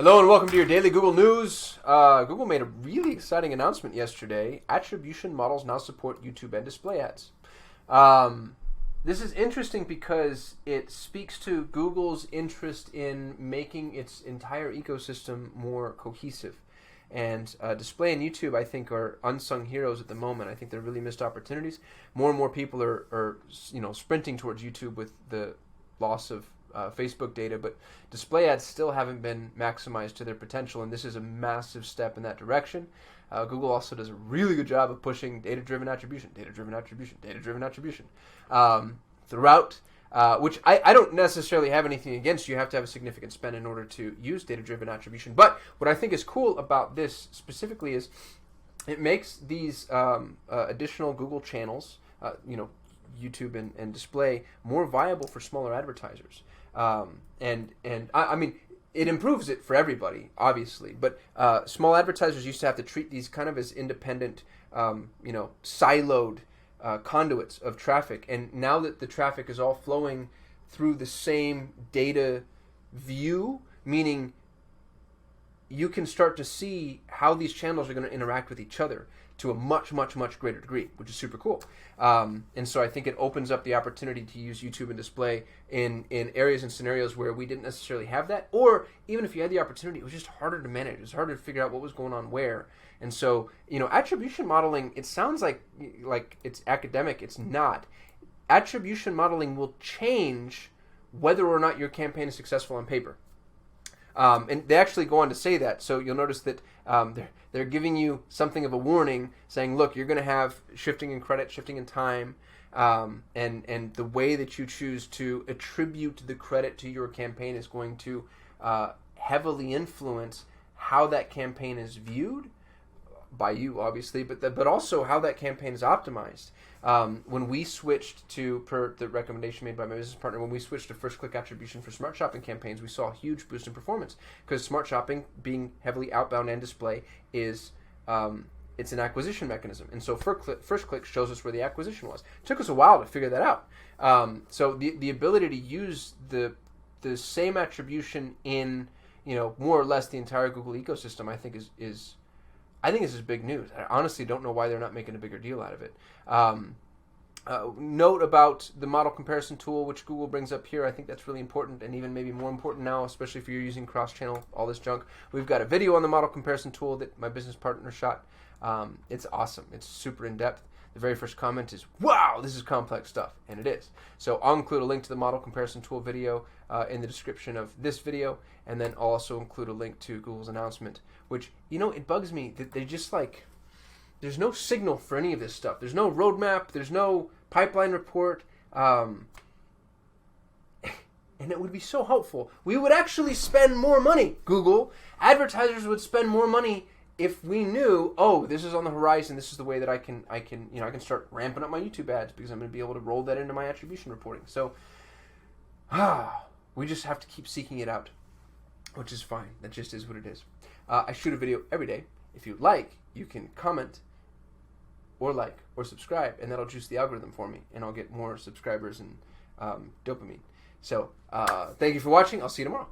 Hello and welcome to your daily Google News. Google made a really exciting announcement yesterday. Attribution models now support YouTube and display ads. This is interesting because it speaks to Google's interest in making its entire ecosystem more cohesive. And display and YouTube, I think, are unsung heroes at the moment. I think they're really missed opportunities. More and more people are sprinting towards YouTube with the loss of Facebook data, but display ads still haven't been maximized to their potential, and this is a massive step in that direction. Google also does a really good job of pushing data-driven attribution, data-driven attribution, data-driven attribution throughout, which I don't necessarily have anything against. You have to have a significant spend in order to use data-driven attribution. But what I think is cool about this specifically is it makes these additional Google channels, YouTube and display, more viable for smaller advertisers. I mean, it improves it for everybody, obviously, but small advertisers used to have to treat these kind of as independent, siloed conduits of traffic. And now that the traffic is all flowing through the same data view, meaning you can start to see how these channels are going to interact with each other to a much, much, much greater degree, which is super cool. And so I think it opens up the opportunity to use YouTube and display in areas and scenarios where we didn't necessarily have that, or even if you had the opportunity, it was just harder to manage. It was harder to figure out what was going on where. And so, attribution modeling, it sounds like it's academic. It's not. Attribution modeling will change whether or not your campaign is successful on paper. And they actually go on to say that. So you'll notice that they're giving you something of a warning, saying, look, you're going to have shifting in credit, shifting in time, and the way that you choose to attribute the credit to your campaign is going to heavily influence how that campaign is viewed by you, obviously, but also how that campaign is optimized. When we switched to, per the recommendation made by my business partner, when we switched to first click attribution for smart shopping campaigns, we saw a huge boost in performance because smart shopping, being heavily outbound and display, is it's an acquisition mechanism. And so first click shows us where the acquisition was. It took us a while to figure that out. So the ability to use the same attribution in more or less the entire Google ecosystem, I think is this is big news. I honestly don't know why they're not making a bigger deal out of it. Note about the model comparison tool, which Google brings up here. I think that's really important, and even maybe more important now, especially if you're using cross-channel, all this junk. We've got a video on the model comparison tool that my business partner shot. It's awesome. It's super in-depth. The very first comment is, wow, this is complex stuff, and it is. So I'll include a link to the model comparison tool video in the description of this video, and then I'll also include a link to Google's announcement, which, it bugs me that they just there's no signal for any of this stuff. There's no roadmap. There's no pipeline report. And it would be so helpful. We would actually spend more money, Google. Advertisers would spend more money if we knew, oh, this is on the horizon. This is the way that I can start ramping up my YouTube ads because I'm going to be able to roll that into my attribution reporting. So, we just have to keep seeking it out, which is fine. That just is what it is. I shoot a video every day. If you like, you can comment or like or subscribe, and that'll juice the algorithm for me, and I'll get more subscribers and dopamine. So, thank you for watching. I'll see you tomorrow.